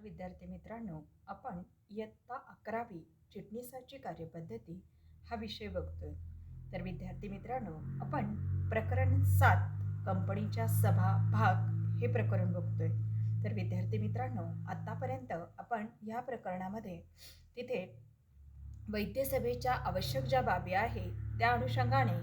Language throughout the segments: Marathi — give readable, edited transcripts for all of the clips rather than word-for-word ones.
विद्यार्थी मित्रांनो, आपण इयत्ता 11वी चिटणीसाची कार्यपद्धती हा विषय बघतोय. तर विद्यार्थी मित्रांनो, आपण प्रकरण 7 कंपनीच्या सभा भाग हे प्रकरण बघतोय. तर विद्यार्थी मित्रांनो, आतापर्यंत आपण या प्रकरणामध्ये तिथे वैद्यसभेच्या आवश्यक ज्या बाबी आहे त्या अनुषंगाने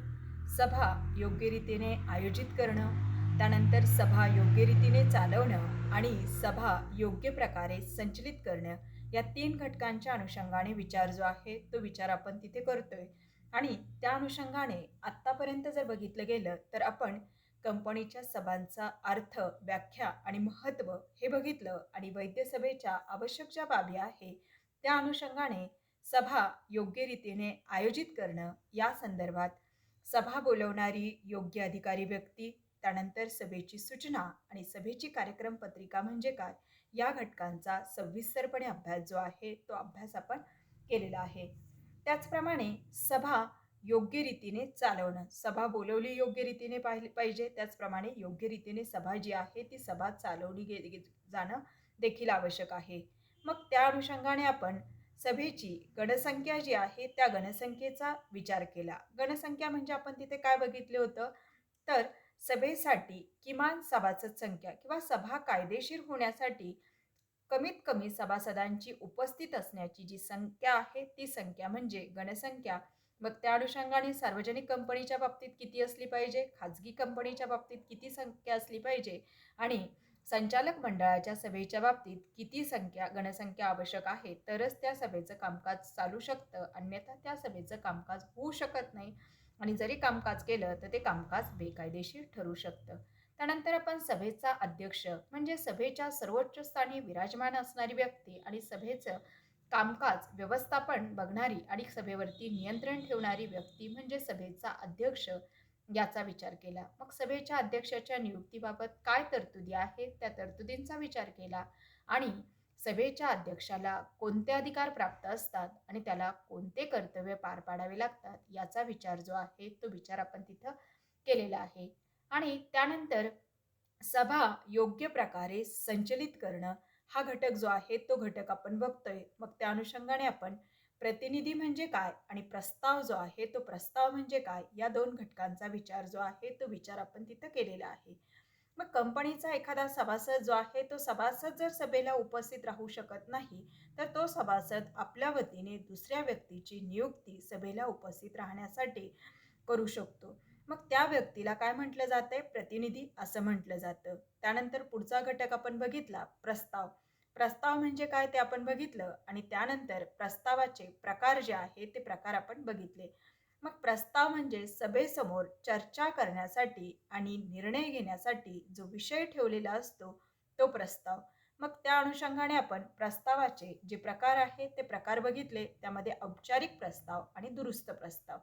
सभा योग्य रीतीने आयोजित करणं, त्यानंतर सभा योग्य रीतीने चालवणं आणि सभा योग्य प्रकारे संचलित करणं, या 3 घटकांच्या अनुषंगाने विचार जो आहे तो विचार आपण तिथे करतोय. आणि त्या अनुषंगाने आत्तापर्यंत जर बघितलं गेलं तर आपण कंपनीच्या सभांचा अर्थ, व्याख्या आणि महत्त्व हे बघितलं आणि वैद्यसभेच्या आवश्यक ज्या बाबी आहे त्या अनुषंगाने सभा योग्य रीतीने आयोजित करणं या संदर्भात सभा बोलवणारी योग्य अधिकारी व्यक्ती, त्यानंतर सभेची सूचना आणि सभेची कार्यक्रम पत्रिका म्हणजे काय, या घटकांचा सविस्तरपणे अभ्यास जो आहे तो अभ्यास आपण केलेला आहे. त्याचप्रमाणे सभा योग्य रीतीने चालवणं, सभा बोलवली योग्य रीतीने पाहिजे, त्याचप्रमाणे योग्य रीतीने सभा जी आहे ती सभा चालवली जाणं देखील आवश्यक आहे. मग त्या अनुषंगाने आपण सभेची गणसंख्या जी आहे त्या गणसंख्येचा विचार केला. गणसंख्या म्हणजे आपण तिथे काय बघितले होतं, तर सभेसाठी किमान सभासद संख्या किंवा सभा कायदेशीर होण्यासाठी कमीत कमी सभासदांची उपस्थित असण्याची जी संख्या आहे ती संख्या म्हणजे गणसंख्या. मग त्या अनुषंगाने सार्वजनिक कंपनीच्या बाबतीत किती असली पाहिजे, खाजगी कंपनीच्या बाबतीत किती संख्या असली पाहिजे आणि संचालक मंडळाच्या सभेच्या बाबतीत किती गणसंख्या आवश्यक आहे, तरच त्या सभेचं कामकाज चालू शकतं, अन्यथा त्या सभेचं कामकाज होऊ शकत नाही आणि जरी कामकाज केलं तर ते कामकाज बेकायदेशीर ठरू शकतं. त्यानंतर आपण सभेचा अध्यक्ष म्हणजे सभेच्या सर्वोच्च स्थानी विराजमान असणारी व्यक्ती आणि सभेचं कामकाज व्यवस्थापन बघणारी आणि सभेवरती नियंत्रण ठेवणारी व्यक्ती म्हणजे सभेचा अध्यक्ष, याचा विचार केला. मग सभेच्या अध्यक्षाच्या नियुक्तीबाबत काय तरतुदी आहेत त्या तरतुदींचा विचार केला आणि सभेच्या अध्यक्षाला कोणते अधिकार प्राप्त असतात आणि त्याला कोणते कर्तव्य पार पाडावे लागतात याचा विचार जो आहे तो विचार आपण तिथं केलेला आहे. आणि त्यानंतर सभा योग्य प्रकारे संचलित करणं हा घटक जो आहे तो घटक आपण बघतोय. मग त्या अनुषंगाने आपण प्रतिनिधी म्हणजे काय आणि प्रस्ताव जो आहे तो प्रस्ताव म्हणजे काय, या 2 घटकांचा विचार जो आहे तो विचार आपण तिथं केलेला आहे. मग कंपनीचा एखादा सभासद जो आहे तो सभासद जर सभेला उपस्थित राहू शकत नाही तर तो सभासद आपल्या वतीने दुसऱ्या व्यक्तीची नियुक्ती सभेला उपस्थित राहण्यासाठी करू शकतो. मग त्या व्यक्तीला काय म्हटलं जातंय, प्रतिनिधी असं म्हटलं जातं. त्यानंतर पुढचा घटक आपण बघितला प्रस्ताव. प्रस्ताव म्हणजे काय ते आपण बघितलं आणि त्यानंतर प्रस्तावाचे प्रकार जे आहे ते प्रकार आपण बघितले. मग प्रस्ताव म्हणजे सभेसमोर चर्चा करण्यासाठी आणि निर्णय घेण्यासाठी जो विषय ठेवलेला असतो तो प्रस्ताव. मग त्या अनुषंगाने आपण प्रस्तावाचे जे प्रकार आहे ते प्रकार बघितले. त्यामध्ये औपचारिक प्रस्ताव आणि दुरुस्त प्रस्ताव.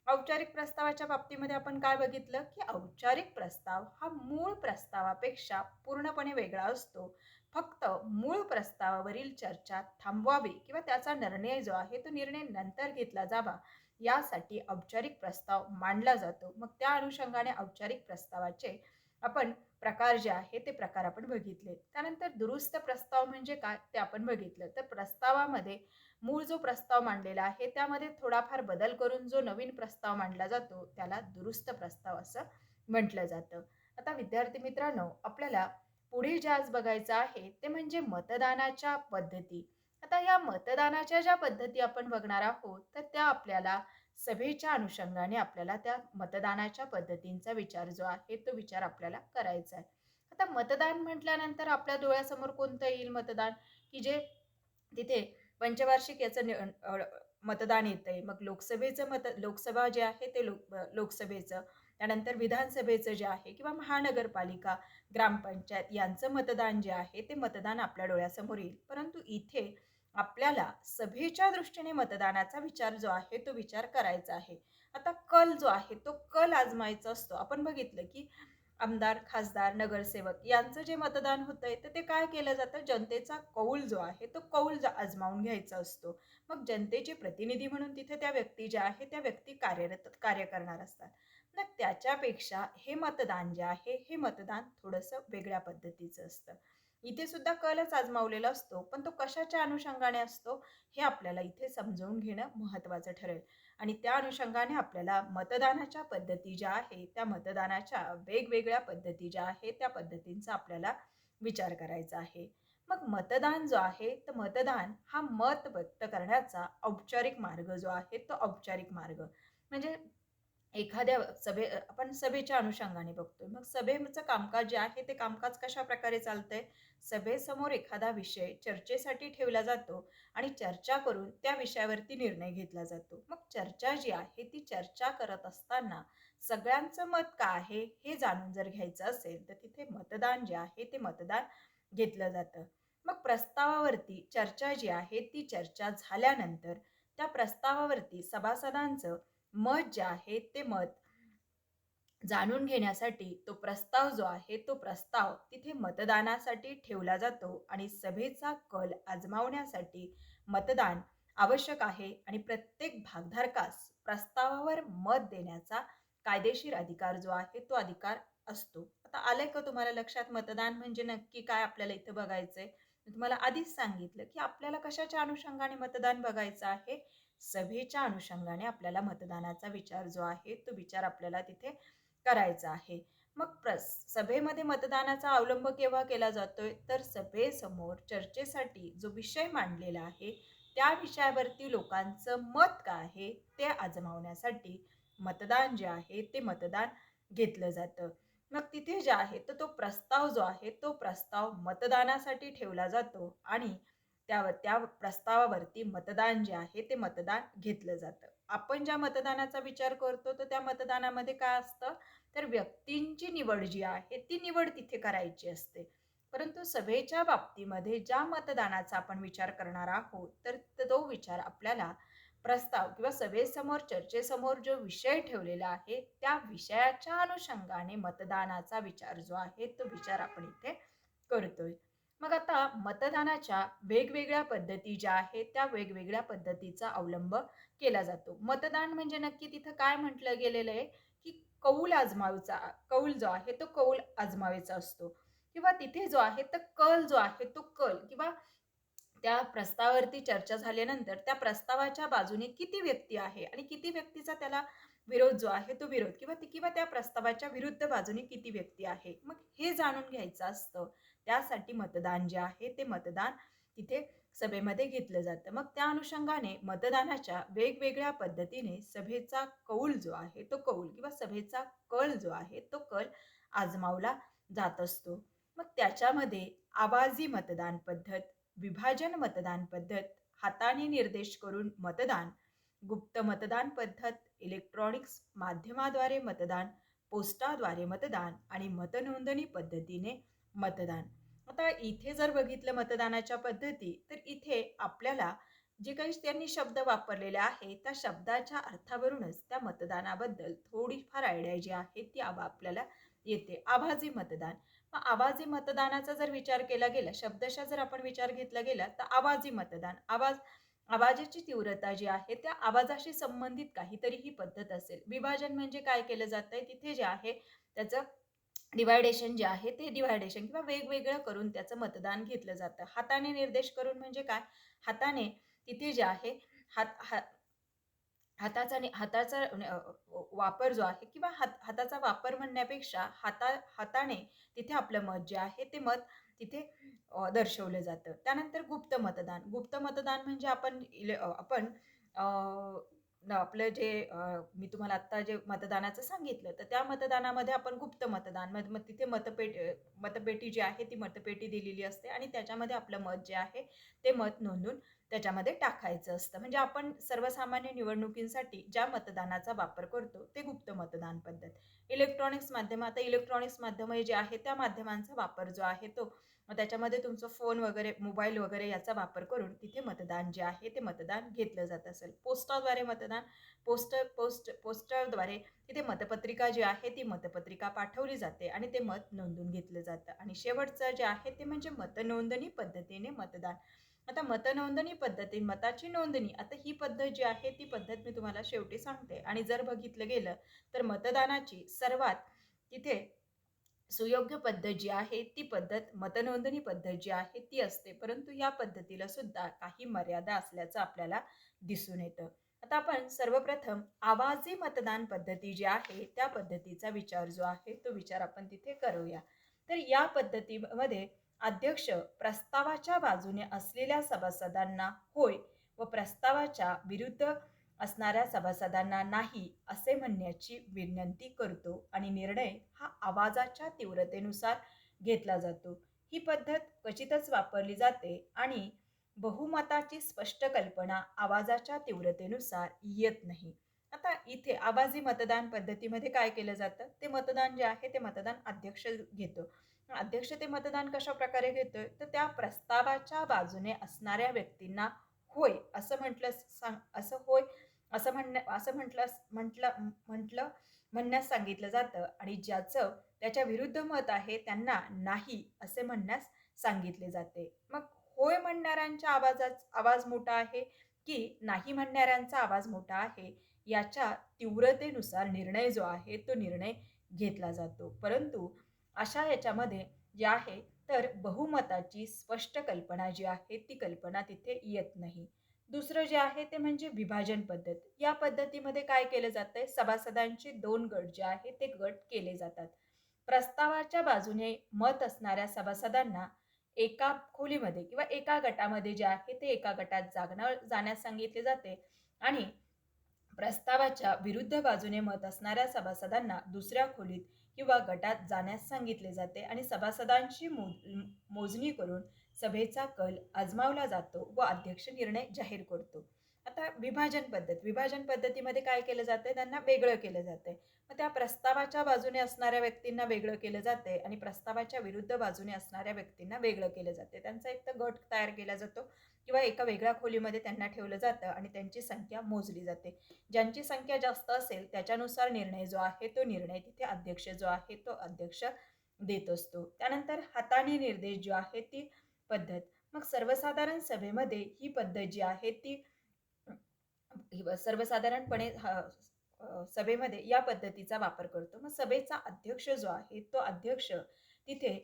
औपचारिक प्रस्तावाच्या बाबतीमध्ये आपण काय बघितलं की औपचारिक प्रस्ताव हा मूळ प्रस्तावापेक्षा पूर्णपणे वेगळा असतो. फक्त मूळ प्रस्तावावरील चर्चा थांबवावी किंवा त्याचा निर्णय जो आहे तो निर्णय नंतर घेतला जावा यासाठी औपचारिक प्रस्ताव मांडला जातो. मग त्या अनुषंगाने औपचारिक प्रस्तावाचे आपण प्रकार जे आहे ते प्रकार आपण बघितले. त्यानंतर दुरुस्त प्रस्ताव म्हणजे काय ते आपण बघितलं. तर प्रस्तावामध्ये मूळ जो प्रस्ताव मांडलेला आहे त्यामध्ये थोडाफार बदल करून जो नवीन प्रस्ताव मांडला जातो त्याला दुरुस्त प्रस्ताव असं म्हटलं जातं. आता विद्यार्थी मित्रांनो, आपल्याला पुढे जे आज बघायचं आहे ते म्हणजे मतदानाच्या पद्धती. आता या मतदानाच्या ज्या पद्धती आपण बघणार आहोत तर त्या आपल्याला सभेच्या अनुषंगाने आपल्याला त्या मतदानाच्या पद्धतींचा विचार जो आहे तो विचार आपल्याला करायचा आहे. आता मतदान म्हटल्यानंतर आपल्या डोळ्यासमोर कोणतं येईल मतदान, की जे तिथे पंचवार्षिक याचं मतदान येतंय. मग लोकसभा जे आहे ते लोकसभेचं, त्यानंतर विधानसभेचं जे आहे किंवा महानगरपालिका, ग्रामपंचायत यांचं मतदान जे आहे ते मतदान आपल्या डोळ्यासमोर येईल. परंतु इथे आपल्याला सभेच्या दृष्टीने मतदानाचा विचार जो आहे तो विचार करायचा आहे. आता कल जो आहे तो कल आजमायचा असतो. आपण बघितलं की आमदार, खासदार, नगरसेवक यांचं जे मतदान होतंय तर ते काय केलं जातं, जनतेचा कौल जो आहे तो कौल आजमावून घ्यायचा असतो. मग जनतेचे प्रतिनिधी म्हणून तिथे त्या व्यक्ती ज्या आहे त्या व्यक्ती कार्य करणार असतात. मग त्याच्यापेक्षा हे मतदान जे आहे हे मतदान थोडंसं वेगळ्या पद्धतीचं असतं. इथे सुद्धा कलच आजमावलेला असतो, पण तो कशाच्या अनुषंगाने असतो हे आपल्याला इथे समजावून घेणं महत्त्वाचं ठरेल. आणि त्या अनुषंगाने आपल्याला मतदानाच्या पद्धती ज्या आहे, त्या मतदानाच्या वेगवेगळ्या पद्धती ज्या आहेत, त्या पद्धतींचा आपल्याला विचार करायचा आहे. मग मतदान जो आहे, तर मतदान हा मत व्यक्त करण्याचा औपचारिक मार्ग जो आहे, तो औपचारिक मार्ग. म्हणजे एखाद्या आपण सभेच्या अनुषंगाने बघतोय. मग सभेचं कामकाज जे आहे ते कामकाज कशा प्रकारे चालतंय? सभेसमोर एखादा विषय चर्चेसाठी ठेवला जातो आणि चर्चा करून त्या विषयावरती निर्णय घेतला जातो. मग चर्चा जी आहे ती चर्चा करत असताना सगळ्यांचं मत काय आहे हे जाणून जर घ्यायचं असेल तर तिथे मतदान जे आहे ते मतदान घेतलं जातं. मग प्रस्तावावरती चर्चा जी आहे ती चर्चा झाल्यानंतर त्या प्रस्तावावरती सभासदांचं मत जे आहे ते मत जाणून घेण्यासाठी तो प्रस्ताव जो आहे तो प्रस्ताव तिथे मतदानासाठी ठेवला जातो आणि सभेचा कल आजमावण्यासाठी मतदान आवश्यक आहे आणि प्रत्येक भागधारकास प्रस्तावावर मत देण्याचा कायदेशीर अधिकार जो आहे तो अधिकार असतो. आता आलंय का तुम्हाला लक्षात मतदान म्हणजे नक्की काय आपल्याला इथं बघायचंय? मी तुम्हाला आधीच सांगितलं की आपल्याला कशाच्या अनुषंगाने मतदान बघायचं आहे? सभेच्या अनुषंगाने आपल्याला मतदानाचा विचार जो आहे तो विचार आपल्याला तिथे करायचा आहे. मग सभेमध्ये मतदानाचा अवलंब केव्हा केला जातोय? तर सभेसमोर चर्चेसाठी जो विषय मांडलेला आहे, त्या विषयावरती लोकांचं मत काय आहे, ते आजमावण्यासाठी मतदान जे आहे, ते मतदान घेतलं जातं. मग तिथे जे आहे, तर तो प्रस्ताव जो आहे, तो प्रस्ताव मतदानासाठी ठेवला जातो आणि त्या प्रस्तावावरती मतदान जे आहे, ते मतदान घेतलं जातं. आपण ज्या मतदानाचा विचार करतो, तर त्या मतदानामध्ये काय असतं? तर व्यक्तींची निवड जी आहे ती निवड तिथे करायची असते. परंतु सभेच्या बाबतीमध्ये ज्या मतदानाचा आपण विचार करणार आहोत तर तो विचार आपल्याला प्रस्ताव किंवा सभेसमोर चर्चेसमोर जो विषय ठेवलेला आहे त्या विषयाच्या अनुषंगाने मतदानाचा विचार जो आहे तो विचार आपण इथे करतोय. मग आता मतदानाच्या वेगवेगळ्या पद्धती ज्या आहेत त्या वेगवेगळ्या पद्धतीचा अवलंब केला जातो. मतदान म्हणजे नक्की तिथं काय म्हटलं गेलेलं आहे की कौल जो आहे तो कौल आजमावायचा असतो किंवा तिथे जो आहे तर कल जो आहे तो कल किंवा त्या प्रस्तावावरती चर्चा झाल्यानंतर त्या प्रस्तावाच्या बाजूने किती व्यक्ती आहे आणि किती व्यक्तीचा त्याला विरोध जो आहे तो विरोध किंवा त्या प्रस्तावाच्या विरुद्ध बाजूने किती व्यक्ती आहे. मग हे जाणून घ्यायचं असतं. त्यासाठी मतदान जे आहे ते मतदान तिथे सभेमध्ये घेतलं जातं. मग त्या अनुषंगाने मतदानाच्या वेगवेगळ्या पद्धतीने सभेचा कौल जो आहे तो कौल किंवा सभेचा कल जो आहे तो कल आजमावला जात असतो. मग त्याच्यामध्ये आवाजी मतदान पद्धत, विभाजन मतदान पद्धत, हाताने निर्देश करून मतदान, गुप्त मतदान पद्धत, इलेक्ट्रॉनिक्स माध्यमाद्वारे मतदान, पोस्टाद्वारे मतदान आणि मतनोंदणी पद्धतीने मतदान. आता इथे जर बघितलं मतदानाच्या पद्धती तर इथे आपल्याला जे काही त्यांनी शब्द वापरलेले आहे त्या शब्दाच्या अर्थावरूनच त्या मतदानाबद्दल थोडीफार आयडिया जी आहे ती आपल्याला येते. आवाजी मतदान. मग आवाजी मतदानाचा जर विचार केला गेला, शब्दशः जर आपण विचार घेतला गेला तर आवाजी मतदान, आवाजाची तीव्रता जी आहे त्या आवाजाशी संबंधित काहीतरी ही पद्धत असेल. विभाजन म्हणजे काय केलं जातंय तिथे जे आहे त्याचं डिव्हायडेशन जे आहे ते डिव्हायडेशन किंवा वेगवेगळं करून त्याचं मतदान घेतलं जातं. हाताने निर्देश करून म्हणजे काय? हाताने तिथे जे आहे हात हा हाताचा वापर जो आहे किंवा हाताचा वापर म्हणण्यापेक्षा हाताने तिथे आपलं मत जे आहे ते मत तिथे दर्शवलं जातं. त्यानंतर गुप्त मतदान. गुप्त मतदान म्हणजे आपण अ, आपलं जे मी तुम्हाला आत्ता जे मतदानाचं सांगितलं, तर त्या मतदानामध्ये आपण गुप्त मतदान मग मग तिथे मतपेटी जी आहे ती मतपेटी दिलेली असते आणि त्याच्यामध्ये आपलं मत जे आहे ते मत नोंदून त्याच्यामध्ये टाकायचं असतं. म्हणजे आपण सर्वसामान्य निवडणुकींसाठी ज्या मतदानाचा वापर करतो ते गुप्त मतदान पद्धत. इलेक्ट्रॉनिक्स माध्यम जे आहे त्या माध्यमांचा वापर जो आहे तो मग त्याच्यामध्ये तुमचं फोन वगैरे, मोबाईल वगैरे याचा वापर करून तिथे मतदान जे आहे ते मतदान घेतलं जात असेल. पोस्टाद्वारे मतदान, पोस्टरद्वारे तिथे मतपत्रिका जी आहे ती मतपत्रिका पाठवली जाते आणि ते मत नोंदून घेतलं जातं. आणि शेवटचं जे आहे ते म्हणजे मतनोंदणी पद्धतीने मतदान. आता मतनोंदणी पद्धती, मताची नोंदणी, आता ही पद्धत जी आहे ती पद्धत मी तुम्हाला शेवटी सांगते. आणि जर बघितलं गेलं तर मतदानाची तिथे सुयोग्य पद्धत जी आहे ती पद्धत मतनोंदणी पद्धत जी आहे ती असते, परंतु या पद्धतीला सुद्धा काही मर्यादा असल्याचं आपल्याला दिसून येतं. आता आपण सर्वप्रथम आवाजी मतदान पद्धती जी आहे त्या पद्धतीचा विचार जो आहे तो विचार आपण तिथे करूया. तर या पद्धतीमध्ये अध्यक्ष प्रस्तावाच्या बाजूने असलेल्या सभासदांना होय व प्रस्तावाच्या विरुद्ध असणाऱ्या सभासदांना नाही असे म्हणण्याची विनंती करतो आणि निर्णय हा आवाजाच्या तीव्रतेनुसार घेतला जातो. ही पद्धत क्वचितच वापरली जाते आणि बहुमताची स्पष्ट कल्पना आवाजाच्या तीव्रतेनुसार येत नाही. आता इथे आवाजी मतदान पद्धतीमध्ये काय केलं जातं, ते मतदान जे आहे ते मतदान अध्यक्ष घेतो. अध्यक्ष ते मतदान कशा प्रकारे घेतोय, तर त्या प्रस्तावाच्या बाजूने असणाऱ्या व्यक्तींना होय असं म्हटलं सांग असं होय असं म्हटलं म्हटलं म्हणण्यास सांगितलं जातं आणि ज्याचं त्याच्या विरुद्ध मत आहे त्यांना नाही असे म्हणण्यास सांगितले जाते. मग होय म्हणणाऱ्यांच्या आवाज मोठा आहे की नाही म्हणणाऱ्यांचा आवाज मोठा आहे याच्या तीव्रतेनुसार निर्णय जो आहे तो निर्णय घेतला जातो. परंतु अशा याच्यामध्ये जे आहे तर बहुमताची स्पष्ट कल्पना जी आहे ती कल्पना तिथे येत नाही. दुसरं जे आहे ते म्हणजे विभाजन पद्धत. या पद्धतीमध्ये काय केलं जातंय, सभासदांचे 2 गट जे आहेत ते गट केले जातात. प्रस्तावाच्या बाजूने मत असणाऱ्या सभासदांना एका खोलीमध्ये किंवा एका गटामध्ये जे आहे ते एका गटात जाण्यास सांगितले जाते आणि प्रस्तावाच्या विरुद्ध बाजूने मत असणाऱ्या सभासदांना दुसऱ्या खोलीत किंवा गटात जाण्यास सांगितले जाते आणि सभासदांची मोजणी करून सभेचा कल आजमावला जातो व अध्यक्ष निर्णय जाहीर करतो. आता विभाजन पद्धतीमध्ये काय केलं जातंय, त्यांना वेगळं केलं जातंय. मग त्या प्रस्तावाच्या बाजूने असणाऱ्या व्यक्तींना वेगळं केलं जातंय आणि प्रस्तावाच्या विरुद्ध बाजूने असणाऱ्या व्यक्तींना वेगळं केलं जाते. त्यांचा एक तर गट तयार केला जातो किंवा एका वेगळ्या खोलीमध्ये त्यांना ठेवलं जातं आणि त्यांची संख्या मोजली जाते. ज्यांची संख्या जास्त असेल त्याच्यानुसार निर्णय जो आहे तो निर्णय तिथे अध्यक्ष जो आहे तो अध्यक्ष देत असतो. त्यानंतर हाताने निर्देश जो आहे ती पद्धत. मग सर्वसाधारण सभेमध्ये ही पद्धत जी आहे ती सर्वसाधारणपणे सभेमध्ये या पद्धतीचा वापर करतो. मग सभेचा अध्यक्ष जो आहे तो अध्यक्ष तिथे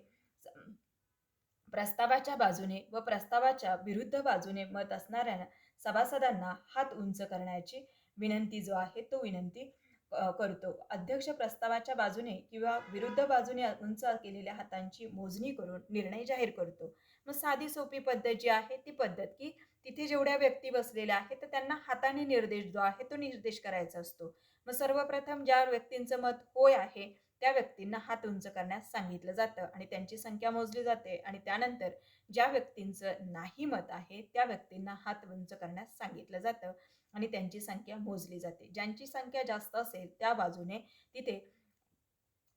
प्रस्तावाच्या बाजूने व प्रस्तावाच्या विरुद्ध बाजूने मत असणाऱ्या सभासदांना हात उंच करण्याची विनंती जो आहे तो विनंती करतो. अध्यक्ष प्रस्तावाच्या बाजूने किंवा विरुद्ध बाजूने उंच केलेल्या हातांची मोजणी करून निर्णय जाहीर करतो. मग साधी सोपी पद्धत जी आहे ती पद्धत की तिथे जेवढ्या व्यक्ती बसलेल्या आहेत तर त्यांना हाताने निर्देश जो आहे तो निर्देश करायचा असतो. मग सर्वप्रथम ज्या व्यक्तींचं मत होय आहे त्या व्यक्तींना हात उंच करण्यास सांगितलं जातं आणि त्यांची संख्या मोजली जाते आणि त्यानंतर ज्या व्यक्तींचं नाही मत आहे त्या व्यक्तींना हात उंच करण्यास सांगितलं जातं आणि त्यांची संख्या मोजली जाते. ज्यांची संख्या जास्त असेल त्या बाजूने तिथे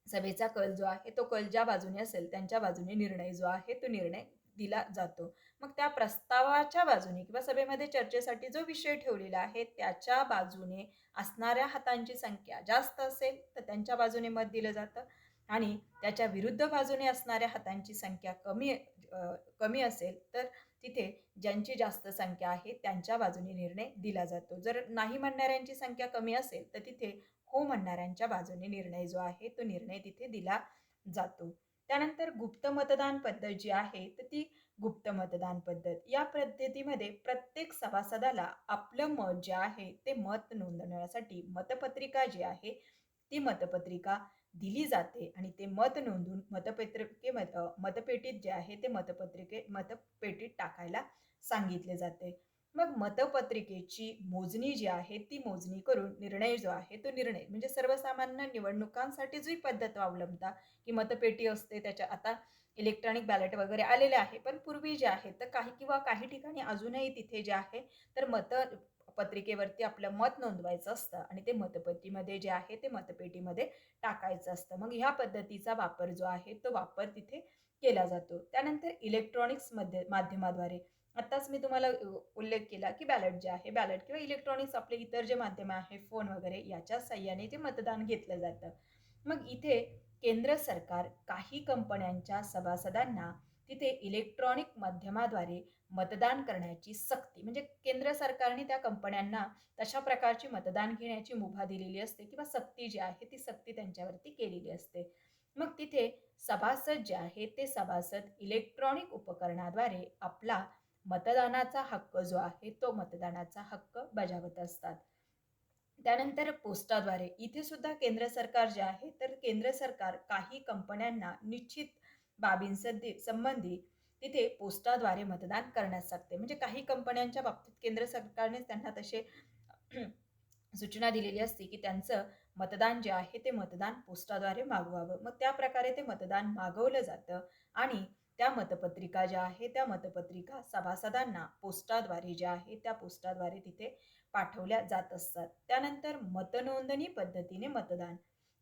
सभेचा कल जो आहे तो कल ज्या बाजूने असेल त्यांच्या बाजूने निर्णय जो आहे तो निर्णय दिला जातो. मग त्या प्रस्तावाच्या बाजूने किंवा सभेमध्ये चर्चेसाठी जो विषय ठेवलेला आहे त्याच्या बाजूने असणाऱ्या हातांची संख्या जास्त असेल तर त्यांच्या बाजूने मत दिलं जातं आणि त्याच्या विरुद्ध बाजूने असणाऱ्या हातांची संख्या कमी असेल तर तिथे ज्यांची जास्त संख्या आहे त्यांच्या बाजूने निर्णय दिला जातो. जर नाही म्हणणाऱ्यांची संख्या कमी असेल तर तिथे हो म्हणणाऱ्यांच्या बाजूने निर्णय जो आहे तो निर्णय तिथे दिला जातो. त्यानंतर गुप्त मतदान पद्धत जी आहे तर ती गुप्त मतदान पद्धत. या पद्धतीमध्ये प्रत्येक सभासदाला आपलं मत जे आहे ते मत नोंदवण्यासाठी मतपत्रिका जी आहे ती मतपत्रिका दिली जाते आणि ते मत नोंदवून मतपेटीत जे आहे ते मतपेटीत टाकायला सांगितले जाते. मग मतपत्रिकेची मोजणी जी आहे ती मोजणी करून निर्णय जो आहे तो निर्णय म्हणजे सर्वसामान्य निवडणुकांसाठी जी पद्धत अवलंबता की मतपेटी असते त्याच्या आता इलेक्ट्रॉनिक बॅलेट वगैरे आलेले आहे पण पूर्वी जे आहे तर काही ठिकाणी अजूनही तिथे जे आहे तर पत्रिकेवरती आपलं मत नोंदवायचं असतं आणि ते मतपेटीमध्ये जे आहे ते मतपेटीमध्ये टाकायचं असतं. मग ह्या पद्धतीचा वापर जो आहे तो वापर तिथे केला जातो. त्यानंतर इलेक्ट्रॉनिक्स माध्यमाद्वारे आत्ताच मी तुम्हाला उल्लेख केला की बॅलेट जे आहे बॅलेट किंवा इलेक्ट्रॉनिक्स आपले इतर जे माध्यम आहे फोन वगैरे याच्या साह्याने ते मतदान घेतलं जातं. मग इथे केंद्र सरकार काही कंपन्यांच्या सभासदांना तिथे इलेक्ट्रॉनिक माध्यमाद्वारे मतदान करण्याची सक्ती म्हणजे केंद्र सरकारने त्या कंपन्यांना तशा प्रकारची मतदान घेण्याची मुभा दिलेली असते किंवा सक्ती जी आहे ती सक्ती त्यांच्यावरती केलेली असते. मग तिथे सभासद जे आहे ते सभासद इलेक्ट्रॉनिक उपकरणाद्वारे आपला मतदानाचा हक्क जो आहे तो मतदानाचा हक्क बजावत असतात. त्यानंतर पोस्टाद्वारे इथे सुद्धा केंद्र सरकार जे आहे तर केंद्र सरकार काही कंपन्यांना निश्चित संबंधी तिथे पोस्टाद्वारे मतदान करण्यास सांगते. म्हणजे काही कंपन्यांच्या बाबतीत केंद्र सरकारने त्यांना तसे सूचना दिलेली असते की त्यांचं मतदान जे आहे ते मतदान पोस्टाद्वारे मागवावं. मग त्या प्रकारे ते मतदान मागवलं जातं आणि त्या मतपत्रिका ज्या आहे त्या मतपत्रिका सभासदांना पोस्टाद्वारे ज्या आहे त्या पोस्टाद्वारे तिथे पाठवल्या जात असतात. त्यानंतर मतनोंदणी पद्धतीने मतदान.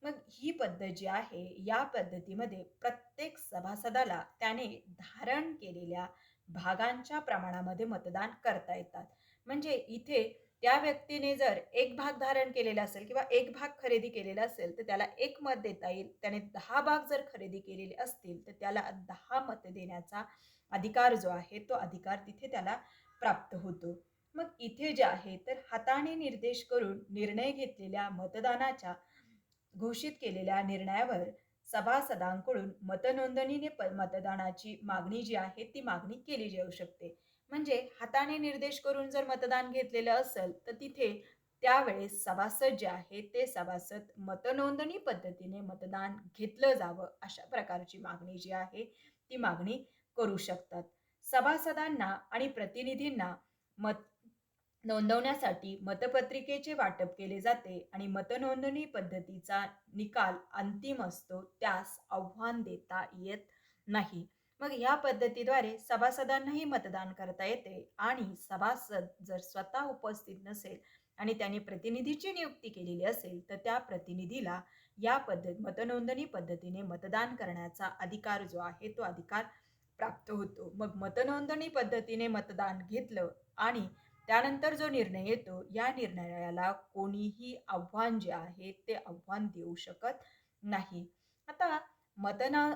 मग ही पद्धत जी आहे या पद्धतीमध्ये प्रत्येक सभासदाला त्याने धारण केलेल्या भागांच्या प्रमाणामध्ये मतदान करता येतात. म्हणजे इथे त्या व्यक्तीने जर एक भाग धारण केलेला असेल किंवा एक भाग खरेदी केलेला असेल तर त्याला एक मत देता येईल. त्याने 10 भाग जर खरेदी केलेले असतील तर त्याला 10 मत देण्याचा अधिकार जो आहे तो अधिकार तिथे त्याला प्राप्त होतो. मग इथे जे आहे तर हाताने निर्देश करून निर्णय घेतलेल्या मतदानाच्या घोषित केलेल्या निर्णयावर सभासदांकडून मतनोंदणीने मतदानाची मागणी जी आहे ती मागणी केली जाऊ शकते. म्हणजे हाताने निर्देश करून जर मतदान घेतलेलं असेल तर तिथे त्यावेळेस सभासद जे आहे ते सभासद मतनोंदणी पद्धतीने मतदान घेतलं जावं अशा प्रकारची मागणी जी आहे ती मागणी करू शकतात. सभासदांना आणि प्रतिनिधींना मत नोंदवण्यासाठी मतपत्रिकेचे वाटप केले जाते आणि मतनोंदणी पद्धतीचा निकाल अंतिम असतो त्यास आव्हान देता येत नाही. मग ह्या पद्धतीद्वारे सभासदांनाही मतदान करता येते आणि सभासद जर स्वतः उपस्थित नसेल आणि त्यांनी प्रतिनिधीची नियुक्ती केलेली असेल तर त्या प्रतिनिधीला या मतनोंदणी पद्धतीने मतदान करण्याचा अधिकार जो आहे तो अधिकार प्राप्त होतो. मग मतनोंदणी पद्धतीने मतदान घेतलं आणि त्यानंतर जो निर्णय येतो या निर्णयाला कोणीही आव्हान जे आहे ते आव्हान देऊ शकत नाही. आता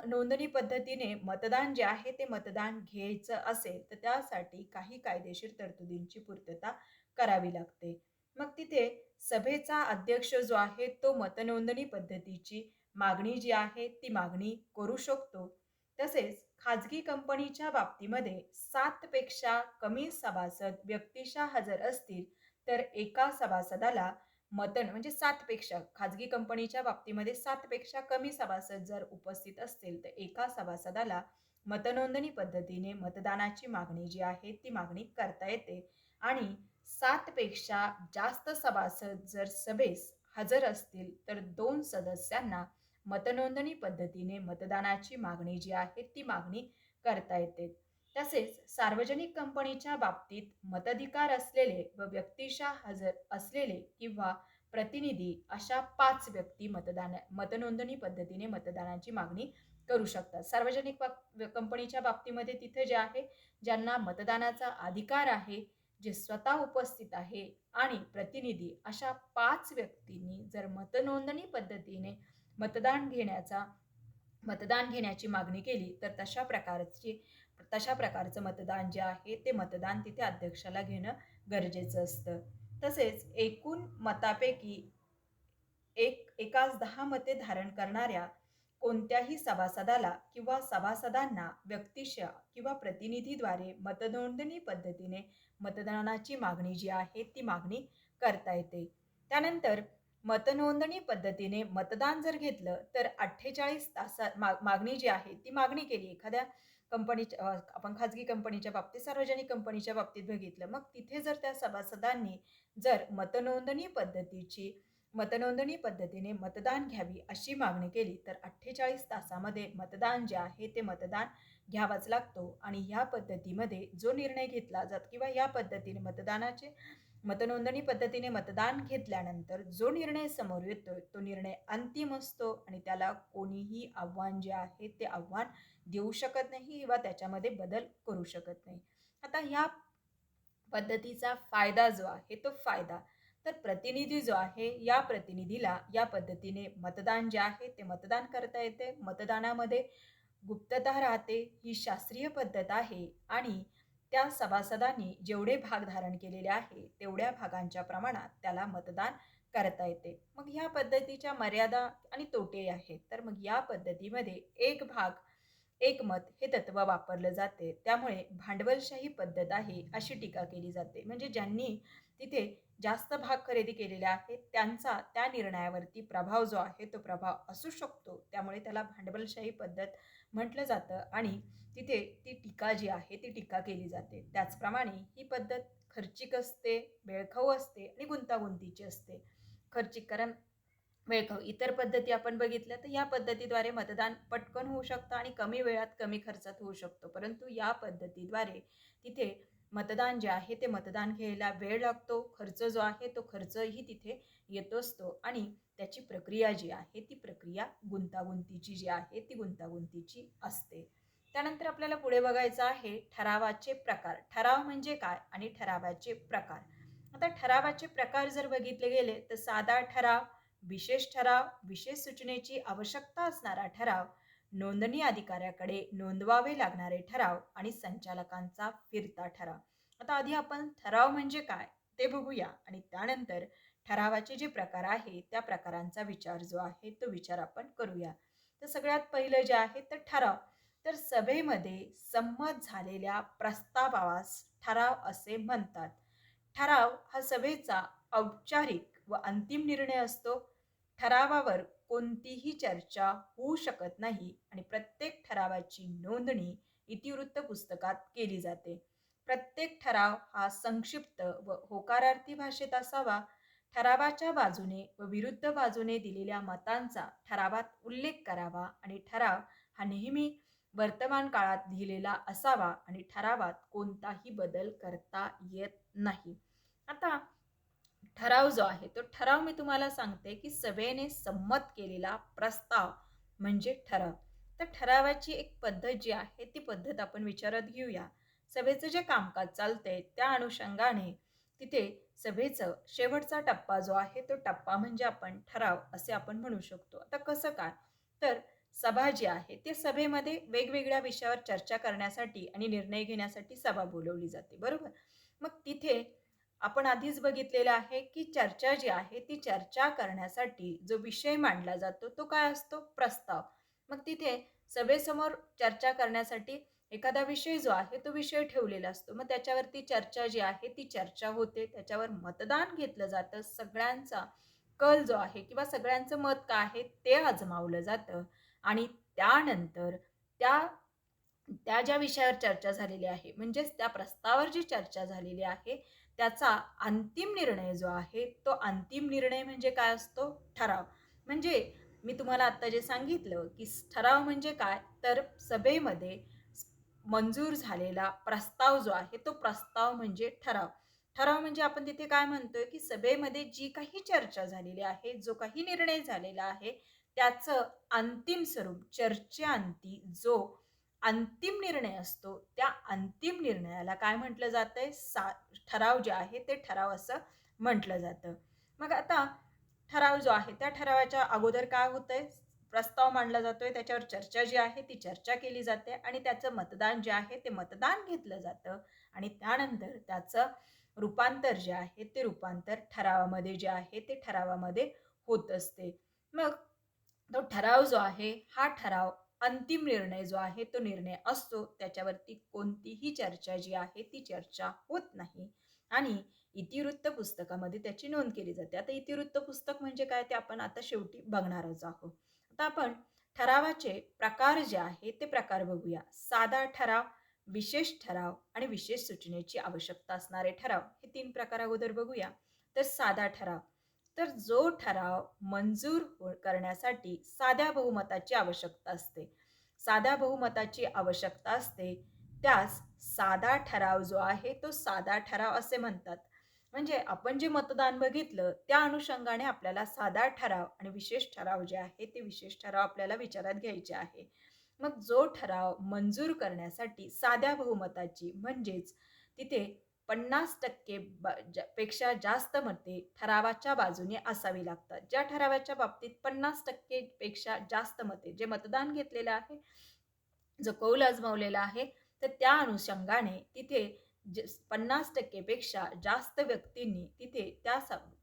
नोंदणी पद्धतीने मतदान जे आहे ते मतदान घ्यायचं असेल तर त्यासाठी काही कायदेशीर तरतुदींची पूर्तता करावी लागते. मग तिथे सभेचा अध्यक्ष जो आहे तो मतनोंदणी पद्धतीची मागणी जी आहे ती मागणी करू शकतो. तसेच खाजगी कंपनीच्या बाबतीमध्ये 7 पेक्षा कमी सभासद व्यक्तिशः हजर असतील तर एका सभासदाला म्हणजे 7 पेक्षा खाजगी कंपनीच्या बाबतीमध्ये 7 पेक्षा कमी सभासद जर उपस्थित असतील तर एका सभासदाला मतनोंदणी पद्धतीने मतदानाची मागणी जी आहे ती मागणी करता येते आणि 7 पेक्षा जास्त सभासद जर सभेस हजर असतील तर 2 सदस्यांना मतनोंदणी पद्धतीने मतदानाची मागणी जी आहे ती मागणी करता येते. तसेच सार्वजनिक कंपनीच्या बाबतीत मताधिकार असलेले व व्यक्तिशः हजर असलेले किंवा प्रतिनिधी अशा 5 व्यक्ती मतनोंदणी पद्धतीने मतदानाची मागणी करू शकतात. सार्वजनिक कंपनीच्या बाबतीमध्ये तिथे जे आहे ज्यांना मतदानाचा अधिकार आहे, जे स्वतः उपस्थित आहे आणि प्रतिनिधी अशा 5 व्यक्तींनी जर मतनोंदणी पद्धतीने मतदान घेण्याची मागणी केली तर तशा प्रकारचं मतदान जे आहे ते मतदान तिथे अध्यक्षाला घेणं गरजेचं असतं. तसेच एकूण मतापैकी एकास 10 मते धारण करणाऱ्या कोणत्याही सभासदाला किंवा सभासदांना व्यक्तिशः किंवा प्रतिनिधीद्वारे मतनोंदणी पद्धतीने मतदानाची मागणी जी आहे ती मागणी करता येते. त्यानंतर मतनोंदणी पद्धतीने मतदान जर घेतलं तर 48 तासात मागणी जी आहे ती मागणी केली एखाद्या कंपनीच्या आपण खाजगी कंपनीच्या बाबतीत सार्वजनिक कंपनीच्या बाबतीत बघितलं मग तिथे जर त्या सभासदांनी जर मतनोंदणी पद्धतीने मतदान घ्यावी अशी मागणी केली तर 48 तासामध्ये मतदान जे आहे ते मतदान घ्यावाच लागतो आणि ह्या पद्धतीमध्ये जो निर्णय घेतला जातो किंवा या पद्धतीने मतनोंदणी पद्धतीने मतदान घेतल्यानंतर जो निर्णय समोर येतोय तो निर्णय अंतिम असतो आणि त्याला कोणीही आव्हान जे आहे ते आव्हान देऊ शकत नाही किंवा त्याच्यामध्ये बदल करू शकत नाही. आता ह्या पद्धतीचा फायदा जो आहे तो तर प्रतिनिधी जो आहे या प्रतिनिधीला या पद्धतीने मतदान जे आहे ते मतदान करता येते. मतदानामध्ये गुप्तता राहते. ही शास्त्रीय पद्धत आहे आणि त्या सभासदांनी जेवढे भाग धारण केलेले आहे तेवढ्या भागांच्या प्रमाणात त्याला मतदान करता येते. मग ह्या पद्धतीच्या मर्यादा आणि तोटे आहेत. तर मग या पद्धतीमध्ये एक भाग एक मत हे तत्व वापरलं जाते. त्यामुळे भांडवलशाही पद्धत आहे अशी टीका केली जाते. म्हणजे ज्यांनी तिथे जास्त भाग खरेदी केलेले आहेत त्यांचा त्या निर्णयावरती प्रभाव जो आहे तो प्रभाव असू शकतो. त्यामुळे त्याला भांडवलशाही पद्धत म्हटलं जातं आणि तिथे ती टीका जी आहे ती टीका केली जाते. त्याचप्रमाणे ही पद्धत खर्चिक असते, वेळखाऊ असते आणि गुंतागुंतीची असते. खर्चिक कारण वेळखाऊ इतर पद्धती आपण बघितल्या तर या पद्धतीद्वारे मतदान पटकन होऊ शकतं आणि कमी वेळात कमी खर्चात होऊ शकतो. परंतु या पद्धतीद्वारे तिथे मतदान जे आहे ते मतदान घ्यायला वेळ लागतो. खर्च जो आहे तो खर्चही तिथे येतो असतो आणि त्याची प्रक्रिया जी आहे ती प्रक्रिया गुंतागुंतीची जी आहे ती गुंतागुंतीची असते. त्यानंतर आपल्याला पुढे बघायचं आहे ठरावाचे प्रकार. ठराव म्हणजे काय आणि ठरावाचे प्रकार. आता ठरावाचे प्रकार जर बघितले गेले तर साधा ठराव, विशेष ठराव, विशेष सूचनेची आवश्यकता असणारा ठराव, नोंदणी अधिकाऱ्याकडे नोंदवावे लागणारे ठराव आणि संचालकांचा फिरता ठराव. आता आधी आपण ठराव म्हणजे काय ते बघूया आणि त्यानंतर ठरावाचे जे प्रकार आहे त्या प्रकारांचा विचार जो आहे तो विचार आपण करूया. तर सगळ्यात पहिलं जे आहे तर ठराव. तर सभेमध्ये संमत झालेल्या प्रस्तावास ठराव असे म्हणतात. ठराव हा सभेचा औपचारिक व अंतिम निर्णय असतो. ठरावावर कोणतीही चर्चा होऊ शकत नाही आणि प्रत्येक ठरावाची नोंदणी इतिवृत्त पुस्तकात केली जाते. प्रत्येक ठराव हा संक्षिप्त व होकारार्थी भाषेत असावा. ठरावाच्या बाजूने व विरुद्ध बाजूने दिलेल्या मतांचा ठरावात उल्लेख करावा आणि ठराव हा नेहमी वर्तमान काळात लिहिलेला असावा आणि ठरावात कोणताही बदल करता येत नाही. आता ठराव जो आहे तो ठराव मी तुम्हाला सांगते की सभेने संमत केलेला प्रस्ताव म्हणजे ठराव. तर ठरावाची एक पद्धत जी आहे ती पद्धत आपण विचारात घेऊया. सभेचं जे कामकाज चालतंय त्या अनुषंगाने तिथे सभेचं शेवटचा टप्पा जो आहे तो टप्पा म्हणजे आपण ठराव असे आपण म्हणू शकतो. आता कसं काय तर सभा जी आहे ते सभेमध्ये वेगवेगळ्या विषयावर चर्चा करण्यासाठी आणि निर्णय घेण्यासाठी सभा बोलवली जाते, बरोबर. मग तिथे आपण आधीच बघितलेलं आहे की चर्चा जी आहे ती चर्चा करण्यासाठी जो विषय मांडला जातो तो काय असतो प्रस्ताव. मग तिथे सभेसमोर चर्चा करण्यासाठी एखादा विषय जो आहे तो विषय ठेवलेला असतो. मग त्याच्यावरती चर्चा जी आहे ती चर्चा होते. त्याच्यावर मतदान घेतलं जातं. सगळ्यांचा कल जो आहे किंवा सगळ्यांचं मत काय आहे ते आजमावलं जातं आणि त्यानंतर त्या त्या ज्या विषयावर चर्चा झालेली आहे म्हणजेच त्या प्रस्तावावर जी चर्चा झालेली आहे त्याचा अंतिम निर्णय जो आहे तो अंतिम निर्णय म्हणजे काय असतो ठराव. म्हणजे मी तुम्हाला आता जे सांगितलं की ठराव म्हणजे काय तर सभेमध्ये मंजूर झालेला प्रस्ताव जो आहे तो प्रस्ताव म्हणजे ठराव. ठराव म्हणजे आपण तिथे काय म्हणतोय की सभेमध्ये जी काही चर्चा झालेली आहे जो काही निर्णय झालेला आहे त्याचं अंतिम स्वरूप चर्चेअंती जो अंतिम निर्णय असतो त्या अंतिम निर्णयाला काय म्हटलं जातंय ठराव जे आहे ते ठराव असं म्हटलं जातं. मग आता ठराव जो आहे त्या ठरावाच्या अगोदर काय होतंय प्रस्ताव मांडला जातोय त्याच्यावर चर्चा जी आहे ती चर्चा केली जाते आणि त्याचं मतदान जे आहे ते मतदान घेतलं जातं आणि त्यानंतर त्याचं रूपांतर जे आहे ते रूपांतर ठरावामध्ये जे आहे ते ठरावामध्ये होत असते. मग तो ठराव जो आहे हा ठराव अंतिम निर्णय जो आहे तो निर्णय असतो. त्याच्यावरती कोणतीही चर्चा जी आहे ती चर्चा होत नाही आणि इतिवृत्त पुस्तकामध्ये त्याची नोंद केली जाते. आता इतिवृत्त पुस्तक म्हणजे काय ते आपण आता शेवटी बघणारच आहोत. आता आपण ठरावाचे प्रकार जे आहे ते प्रकार बघूया. साधा ठराव, विशेष ठराव आणि विशेष सूचनेची आवश्यकता असणारे ठराव हे 3 प्रकार अगोदर बघूया. तर साधा ठराव तर जो ठराव मंजूर करण्यासाठी साध्या बहुमताची आवश्यकता असते. साध्या बहुमताची आवश्यकता असते त्यास साधा ठराव जो आहे तो साधा ठराव असे म्हणतात. म्हणजे आपण जे मतदान बघितलं त्या अनुषंगाने आपल्याला साधा ठराव आणि विशेष ठराव जे आहे ते विशेष ठराव आपल्याला विचारात घ्यायचे आहे. मग जो ठराव मंजूर करण्यासाठी साध्या बहुमताची म्हणजेच तिथे 50% पेक्षा जास्त मते ठरावाच्या बाजूने असावी लागतात. ज्या ठरावाच्या बाबतीत 50% पेक्षा जास्त मते जे मतदान घेतलेलं आहे जो कौल आजमावलेला आहे तर त्या अनुषंगाने तिथे 50% पेक्षा जास्त व्यक्तींनी तिथे त्या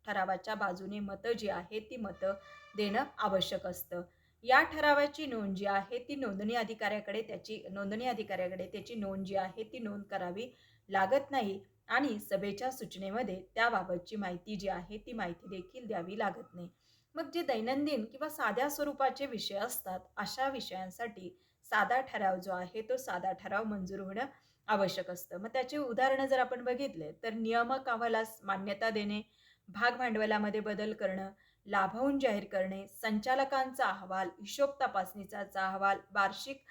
ठरावाच्या बाजूने मतं जी आहे ती मतं देणं आवश्यक असतं. या ठरावाची नोंद जी आहे ती नोंदणी अधिकाऱ्याकडे त्याची नोंद जी आहे ती नोंद करावी लागत नाही आणि सभेच्या सूचनेमध्ये त्याबाबतची माहिती जी आहे ती माहिती देखील द्यावी लागत नाही. मग जे दैनंदिन किंवा साध्या स्वरूपाचे विषय असतात, अशा विषयांसाठी साधा ठराव जो आहे तो साधा ठराव मंजूर होणं आवश्यक असतं. मग त्याची उदाहरणं जर आपण बघितले तर नियामक अहवालास मान्यता देणे, भाग भांडवलामध्ये बदल करणं, लाभांश जाहीर करणे, संचालकांचा अहवाल, हिशोब तपासणीचा अहवाल, वार्षिक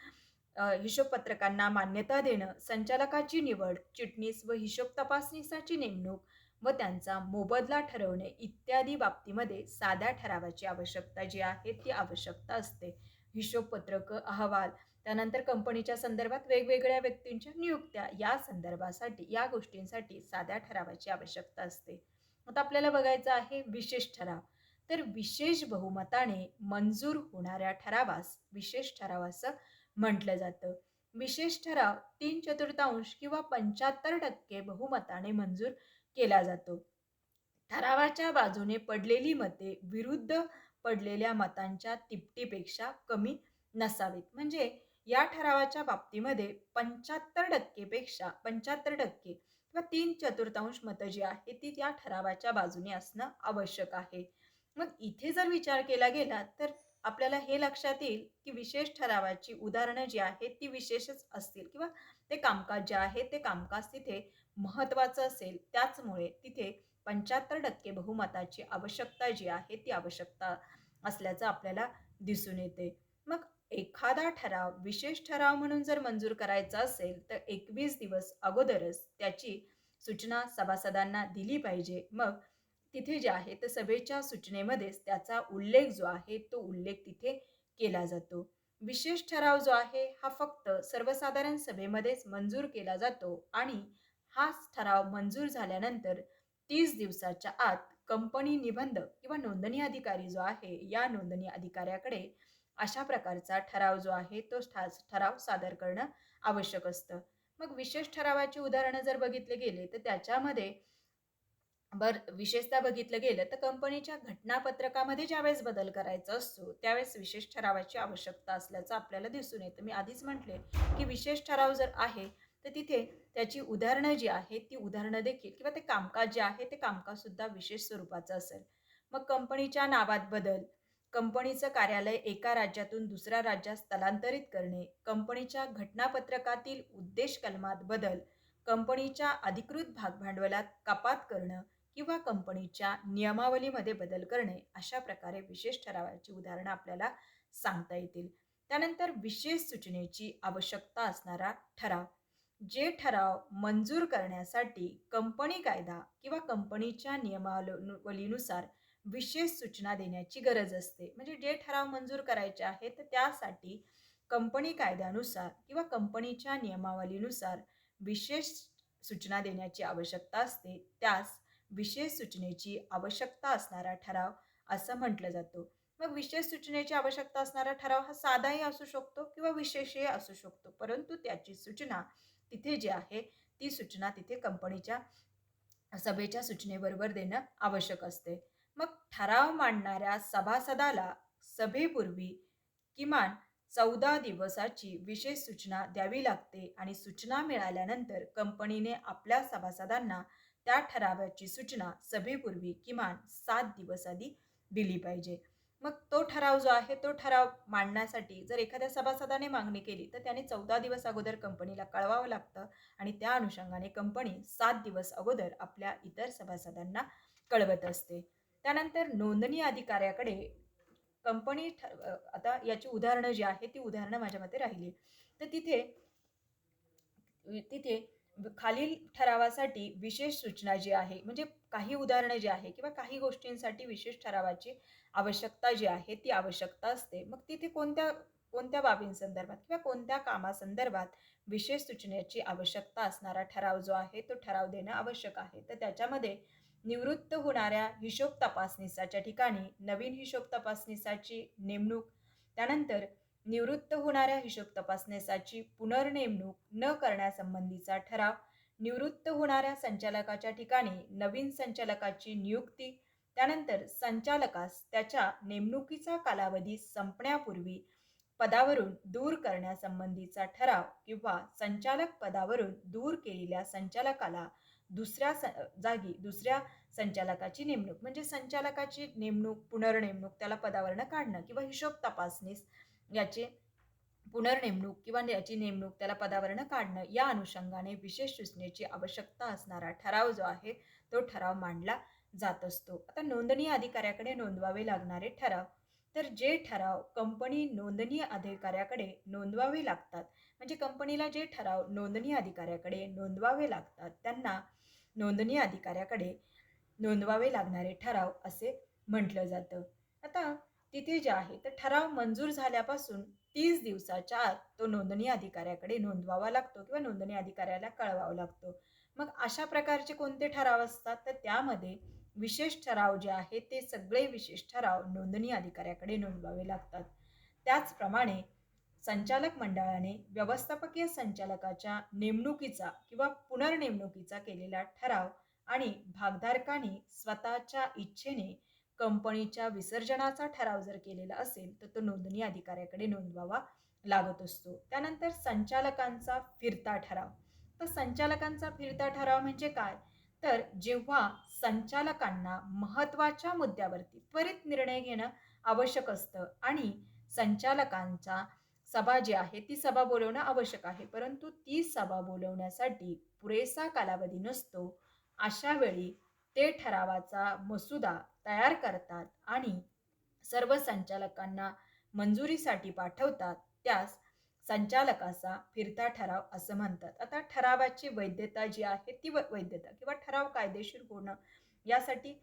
हिशोबपत्रकांना मान्यता देणं, संचालकाची निवड, चिटणीस व हिशोब तपासणीसाठी नेमणूक व त्यांचा मोबदला ठरवणे इत्यादी बाबतीमध्ये साध्या ठरावाची आवश्यकता जी आहे ती आवश्यकता असते. हिशोबपत्रक, अहवाल, त्यानंतर कंपनीच्या संदर्भात वेगवेगळ्या व्यक्तींच्या नियुक्त्या या गोष्टींसाठी साध्या ठरावाची आवश्यकता असते. आता आपल्याला बघायचं आहे विशेष ठराव. तर विशेष बहुमताने मंजूर होणाऱ्या ठरावास विशेष ठराव असं म्हटलं जातं. विशेष ठराव 3/4 किंवा 75% बहुमताने मंजूर केला जातो. ठरावाच्या बाजूने पडलेली मते विरुद्ध पडलेल्या मतांच्या तिपटीपेक्षा कमी नसावीत. म्हणजे या ठरावाच्या बाबतीमध्ये 75% किंवा 3/4 मतं जी आहे ती त्या ठरावाच्या बाजूने असणं आवश्यक आहे. मग इथे जर विचार केला गेला तर आपल्याला हे लक्षात येईल की विशेष ठरावाची उदाहरणं जी आहेत ती विशेषच असतील किंवा ते कामकाज जे आहे ते कामकाज तिथे महत्त्वाचं असेल. त्याचमुळे तिथे 75% बहुमताची आवश्यकता जी आहे ती आवश्यकता असल्याचं आपल्याला दिसून येते. मग एखादा ठराव विशेष ठराव म्हणून जर मंजूर करायचा असेल तर 21 दिवस अगोदरच त्याची सूचना सभासदांना दिली पाहिजे. मग तिथे जे आहे तर सभेच्या सूचनेमध्येच त्याचा उल्लेख जो आहे तो उल्लेख तिथे केला जातो. विशेष ठराव जो आहे हा फक्त सर्वसाधारण सभेमध्येच मंजूर केला जातो आणि हा ठराव मंजूर झाल्यानंतर 30 दिवसाच्या आत कंपनी निबंध किंवा नोंदणी अधिकारी जो आहे या नोंदणी अधिकाऱ्याकडे अशा प्रकारचा ठराव जो आहे तो ठराव सादर करणं आवश्यक असतं. मग विशेष ठरावाची उदाहरणं जर बघितले गेले तर त्याच्यामध्ये विशेषतः बघितलं गेलं तर कंपनीच्या घटनापत्रकामध्ये ज्यावेळेस बदल करायचा असतो त्यावेळेस विशेष ठरावाची आवश्यकता असल्याचं आपल्याला दिसून येतं. मी आधीच म्हटले की विशेष ठराव जर आहे तर तिथे त्याची उदाहरणं जी आहेत ती उदाहरणं देखील किंवा ते कामकाज जे आहे ते कामकाज सुद्धा विशेष स्वरूपाचं असेल. मग कंपनीच्या नावात बदल, कंपनीचं कार्यालय एका राज्यातून दुसऱ्या राज्यात स्थलांतरित करणे, कंपनीच्या घटनापत्रकातील उद्देश कलमात बदल, कंपनीच्या अधिकृत भागभांडवलात कपात करणं किंवा कंपनीच्या नियमावलीमध्ये बदल करणे अशा प्रकारे विशेष ठरावाची उदाहरणं आपल्याला सांगता येतील. त्यानंतर विशेष सूचनेची आवश्यकता असणारा ठराव. जे ठराव मंजूर करण्यासाठी कंपनी कायदा किंवा कंपनीच्या नियमावलीनुसार विशेष सूचना देण्याची गरज असते. म्हणजे जे ठराव मंजूर करायचे आहेत तर त्यासाठी कंपनी कायद्यानुसार किंवा कंपनीच्या नियमावलीनुसार विशेष सूचना देण्याची आवश्यकता असते. त्यास विशेष सूचनेची आवश्यकता असणारा ठराव असं म्हटलं जातं. मग विशेष सूचनेची आवश्यकता असणारा ठराव हा साधाही असू शकतो किंवा विशेषही असू शकतो. परंतु त्याची सूचना तिथे जी आहे ती सूचना तिथे कंपनीच्या सभेच्या सूचनेबरोबर देणं आवश्यक असते. मग ठराव मांडणाऱ्या सभासदाला सभेपूर्वी किमान 14 दिवसाची विशेष सूचना द्यावी लागते आणि सूचना मिळाल्यानंतर कंपनीने आपल्या सभासदांना त्या ठरावाची सूचना सभेपूर्वी किमान 7 दिवस आधी दिली पाहिजे. मग तो ठराव जो आहे तो ठराव मांडण्यासाठी जर एखाद्या सभासदाने मागणी केली तर त्याने 14 दिवस अगोदर कंपनीला कळवावं लागतं आणि त्या अनुषंगाने कंपनी 7 दिवस अगोदर आपल्या इतर सभासदांना कळवत असते. त्यानंतर नोंदणी अधिकाऱ्याकडे आता याची उदाहरणं जी आहे ती उदाहरणं माझ्या मते राहिली. तर तिथे तिथे खालील ठरावासाठी विशेष सूचना जी आहे म्हणजे काही उदाहरणं जी आहे किंवा काही गोष्टींसाठी विशेष ठरावाची आवश्यकता जी आहे ती आवश्यकता असते. मग तिथे कोणत्या कोणत्या बाबींसंदर्भात किंवा कोणत्या कामासंदर्भात विशेष सूचनेची आवश्यकता असणारा ठराव जो आहे तो ठराव देणं आवश्यक आहे. तर त्याच्यामध्ये निवृत्त होणाऱ्या हिशोब तपासणीसाच्या ठिकाणी नवीन हिशोब तपासणीसाची नेमणूक, त्यानंतर निवृत्त होणाऱ्या हिशोब तपासणीसाची पुनर्नेमणूक न करण्यासंबंधीचा ठराव, निवृत्त होणाऱ्या संचालकाच्या ठिकाणी नवीन संचालकाची नियुक्ती, त्यानंतर संचालकास त्याच्या नेमणुकीचा कालावधी संपण्यापूर्वी पदावरून दूर करण्यासंबंधीचा ठराव किंवा संचालक पदावरून दूर केलेल्या संचालकाला जागी दुसऱ्या संचालकाची नेमणूक, म्हणजे संचालकाची नेमणूक, पुनर्नेमणूक, त्याला पदावरनं काढणं किंवा हिशोब तपासणीस याचे पुनर्नेमणूक किंवा याची नेमणूक, त्याला पदावरनं काढणं या अनुषंगाने विशेष सूचनेची आवश्यकता असणारा ठराव जो आहे तो ठराव मांडला जात असतो. आता नोंदणी अधिकाऱ्याकडे नोंदवावे लागणारे ठराव, तर जे ठराव कंपनी नोंदणी अधिकाऱ्याकडे नोंदवावे लागतात, म्हणजे कंपनीला जे ठराव नोंदणी अधिकाऱ्याकडे नोंदवावे लागतात त्यांना नोंदणी अधिकाऱ्याकडे नोंदवावे लागणारे ठराव असे म्हटलं जातं. आता तिथे जे आहे तर ठराव मंजूर झाल्यापासून 30 दिवसाच्या आत तो नोंदणी अधिकाऱ्याकडे नोंदवावा लागतो किंवा नोंदणी अधिकाऱ्याला कळवावा लागतो. मग अशा प्रकारचे कोणते ठराव असतात, तर त्यामध्ये विशेष ठराव जे आहेत ते सगळे विशेष ठराव नोंदणी अधिकाऱ्याकडे नोंदवावे लागतात. त्याचप्रमाणे संचालक मंडळाने व्यवस्थापकीय संचालकाच्या नेमणुकीचा किंवा पुनर्नेमणुकीचा केलेला ठराव आणि भागधारकांनी स्वतःच्या इच्छेने कंपनीच्या विसर्जनाचा ठराव जर केलेला असेल तर तो नोंदणी अधिकाऱ्याकडे नोंदवावा लागत असतो. त्यानंतर संचालकांचा फिरता ठराव. तर संचालकांचा फिरता ठराव म्हणजे काय, तर जेव्हा संचालकांना महत्त्वाच्या मुद्द्यावरती त्वरित निर्णय घेणं आवश्यक असतं आणि संचालकांचा सभा जी आहे ती सभा बोलवणं आवश्यक आहे, परंतु ती सभा बोलवण्यासाठी पुरेसा कालावधी नसतो, अशा वेळी ते ठरावाचा मसुदा तयार करतात आणि सर्व संचालकांना मंजुरीसाठी पाठवतात. त्यास संचालकाचा फिरता ठराव असं म्हणतात. आता ठरावाची वैधता जी आहे ती वैधता किंवा ठराव कायदेशीर होणं यासाठी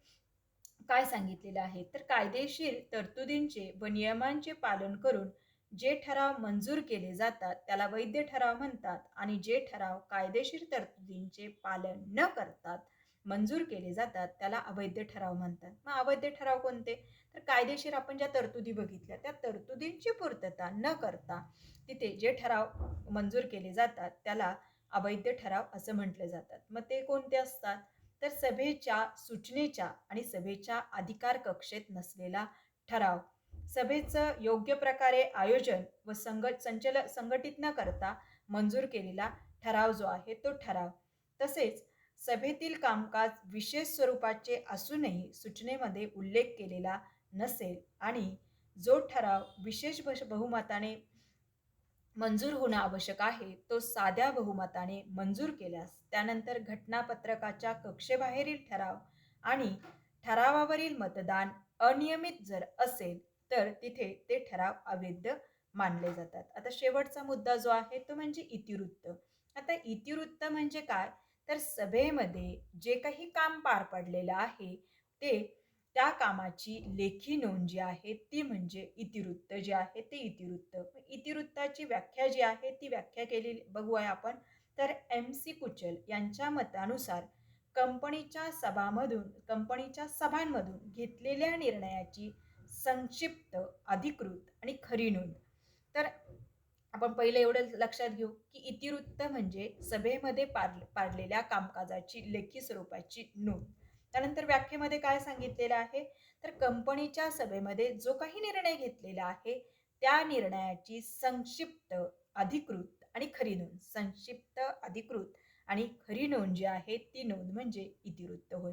काय सांगितलेलं आहे, तर कायदेशीर तरतुदींचे व नियमांचे पालन करून जे ठराव मंजूर केले जातात त्याला वैध ठराव म्हणतात आणि जे ठराव कायदेशीर तरतुदींचे पालन न करतात मंजूर केले जातात त्याला अवैध ठराव म्हणतात. मग अवैध ठराव कोणते, तर कायदेशीर आपण ज्या तरतुदी बघितल्या त्या तरतुदींची पूर्तता न करता तिथे जे ठराव मंजूर केले जातात त्याला अवैध ठराव असं म्हटलं जातात. मग ते कोणते असतात, तर सभेच्या सूचनेच्या आणि सभेच्या अधिकार कक्षेत नसलेला ठराव, सभेचं योग्य प्रकारे आयोजन व संघटित न करता मंजूर केलेला ठराव जो आहे तो ठराव, तसेच सभेतील कामकाज विशेष स्वरूपाचे असूनही सूचनेमध्ये उल्लेख केलेला नसेल आणि जो ठराव विशेष बहुमताने मंजूर होणं आवश्यक आहे तो साध्या बहुमताने मंजूर केल्यास त्यानंतर घटनापत्रकाच्या कक्षेबाहेरील ठराव आणि ठरावावरील मतदान अनियमित जर असेल तर तिथे ते ठराव अवैध मानले जातात. आता शेवटचा मुद्दा जो आहे तो म्हणजे इतिवृत्त. आता इतिवृत्त म्हणजे काय, तर सभेमध्ये जे काही काम पार पडलेलं आहे ते त्या कामाची लेखी नोंद जी आहे ती म्हणजे इतिवृत्त जे आहे ते इतिवृत्त. इतिवृत्ताची व्याख्या जी आहे ती व्याख्या केलेली बघूया आपण, तर MC कुचल यांच्या मतानुसार कंपनीच्या सभांमधून घेतलेल्या निर्णयाची संक्षिप्त, अधिकृत आणि खरी नोंद. तर आपण पहिले एवढं लक्षात घेऊ की इतिवृत्त म्हणजे सभेमध्ये पाडलेल्या कामकाजाची लेखी स्वरूपाची नोंद. त्यानंतर व्याख्येमध्ये काय सांगितलेलं आहे, तर कंपनीच्या सभेमध्ये जो काही निर्णय घेतलेला आहे त्या निर्णयाची संक्षिप्त, अधिकृत आणि खरी नोंद. संक्षिप्त, अधिकृत आणि खरी नोंद जी आहे ती नोंद म्हणजे इतिवृत्त होय.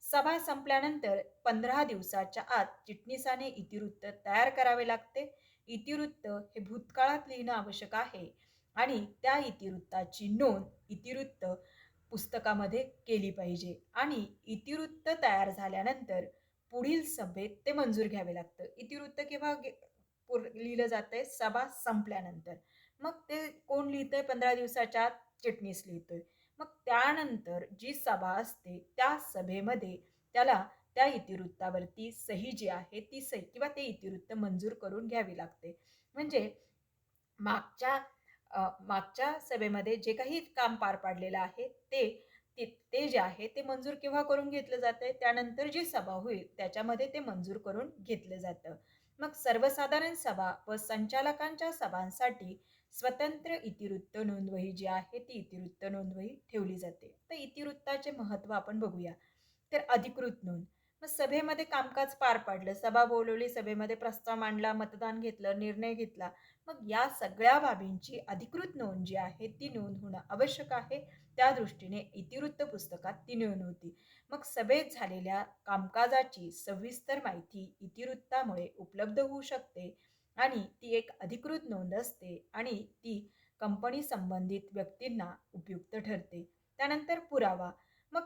सभा संपल्यानंतर 15 दिवसाच्या आत चिटणीसाने इतिवृत्त तयार करावे लागते. इतिवृत्त हे भूतकाळात लिहिणं आवश्यक आहे आणि त्या इतिवृत्ताची नोंद इतिवृत्त पुस्तकामध्ये केली पाहिजे आणि इतिवृत्त तयार झाल्यानंतर पुढील सभेत ते मंजूर घ्यावे लागतं. इतिवृत्त केव्हा लिहिलं जातंय, सभा संपल्यानंतर. मग ते कोण लिहितंय, 15 दिवसाच्या आत चिटणीस लिहितोय. मग त्यानंतर जी सभा असते त्या सभेमध्ये त्याला त्या इतिवृत्तावरती सही जी आहे ती सही किंवा ते इतिवृत्त मंजूर करून घ्यावी लागते. म्हणजे मागच्या सभेमध्ये जे काही काम पार पाडलेलं आहे ते जे आहे ते मंजूर केव्हा करून घेतलं जातंय, त्यानंतर जी सभा होईल त्याच्यामध्ये ते मंजूर करून घेतलं जातं. मग सर्वसाधारण सभा व संचालकांच्या सभांसाठी स्वतंत्र इतिवृत्त नोंदवही जी आहे ती इतिवृत्त नोंदवही ठेवली जाते. तर इतिवृत्ताचे महत्त्व आपण बघूया. तर अधिकृत नोंद मग सभेमध्ये कामकाज पार पाडलं, सभा बोलवली, सभेमध्ये प्रस्ताव मांडला, मतदान घेतलं, निर्णय घेतला. मग या सगळ्या बाबींची अधिकृत नोंद जी आहे ती नोंद होणं आवश्यक आहे. त्या दृष्टीने इतिवृत्त पुस्तकात ती नोंद होती. मग सभेत झालेल्या कामकाजाची सविस्तर माहिती इतिवृत्तामुळे उपलब्ध होऊ शकते आणि ती एक अधिकृत नोंद असते आणि ती कंपनी संबंधित व्यक्तींना उपयुक्त ठरते. त्यानंतर पुरावा. मग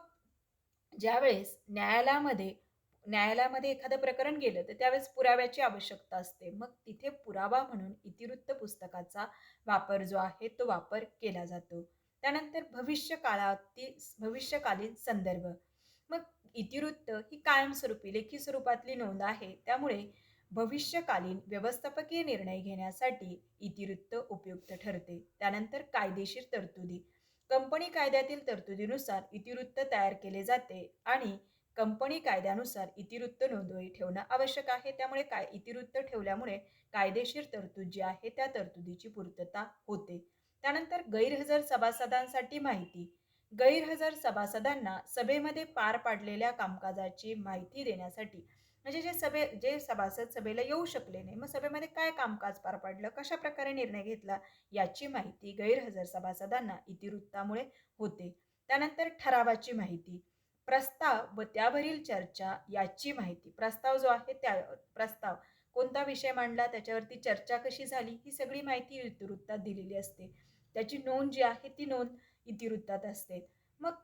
ज्यावेळेस न्यायालयामध्ये एखादं प्रकरण गेलं तर त्यावेळेस पुराव्याची आवश्यकता असते. मग तिथे पुरावा म्हणून इतिवृत्त पुस्तकाचा वापर जो आहे तो वापर केला जातो. त्यानंतर भविष्यकालीन संदर्भ. मग इतिवृत्त ही कायमस्वरूपी लेखी स्वरूपातली नोंद आहे. त्यामुळे भविष्यकालीन व्यवस्थापकीय निर्णय घेण्यासाठी इतिवृत्त उपयुक्त ठरते. त्यानंतर कायदेशीर तरतुदी. कंपनी कायद्यातील तरतुदीनुसार इतिवृत्त तयार केले जाते आणि कंपनी कायद्यानुसार इतिवृत्त नोंदवही ठेवणं आवश्यक आहे. त्यामुळे इतिवृत्त ठेवल्यामुळे कायदेशीर तरतूद जी आहे त्या तरतुदीची पूर्तता होते. त्यानंतर गैरहजर सभासदांसाठी माहिती. गैरहजर सभासदांना सभेमध्ये पार पाडलेल्या कामकाजाची माहिती देण्यासाठी, म्हणजे जे सभासद सभेला येऊ शकले नाही, मग सभेमध्ये काय कामकाज पार पाडलं, कशा प्रकारे निर्णय घेतला, याची माहिती गैरहजर सभासदांना इतिवृत्तामुळे होते. त्यानंतर ठरावाची माहिती. प्रस्ताव व त्यावरील चर्चा याची माहिती. प्रस्ताव जो आहे त्या प्रस्ताव कोणता विषय मांडला, त्याच्यावरती चर्चा कशी झाली, ही सगळी माहिती इतिवृत्तात दिलेली असते. त्याची नोंद जी आहे ती नोंद इतिवृत्तात असते. मग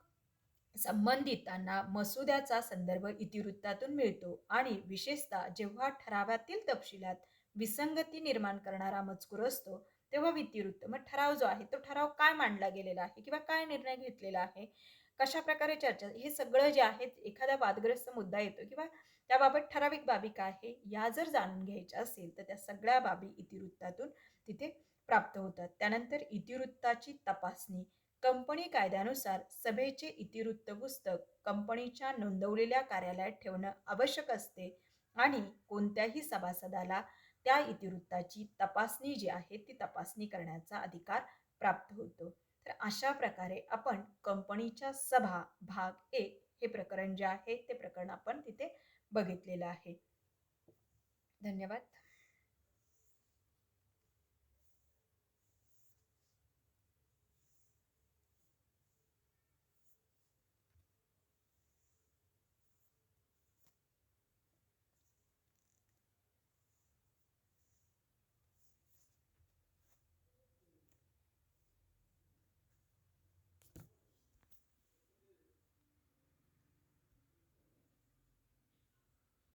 संबंधितांना मसुद्याचा संदर्भ इतिवृत्तातून मिळतो आणि विशेषतः जेव्हा ठरावातील तपशिलात विसंगती निर्माण करणारा मजकूर असतो तेव्हा इतिवृत्त, मग ठराव जो आहे तो ठराव काय मांडला गेलेला आहे किंवा काय निर्णय घेतलेला आहे, कशा प्रकारे चर्चा, हे सगळं जे आहे एखादा वादग्रस्त मुद्दा येतो किंवा त्याबाबत ठराविक बाबी काय आहे या जर जाणून घ्यायच्या असेल तर त्या सगळ्या बाबी इतिवृत्तातून तिथे प्राप्त होतात. त्यानंतर इतिवृत्ताची तपासणी. कंपनी कायद्यानुसार सभेचे इतिवृत्त पुस्तक कंपनीच्या नोंदवलेल्या कार्यालयात ठेवणं आवश्यक असते आणि कोणत्याही सभासदाला त्या इतिवृत्ताची तपासणी जी आहे ती तपासणी करण्याचा अधिकार प्राप्त होतो. तर अशा प्रकारे आपण कंपनीच्या सभा भाग 1 हे प्रकरण जे आहे ते प्रकरण आपण तिथे बघितलेलं आहे. धन्यवाद.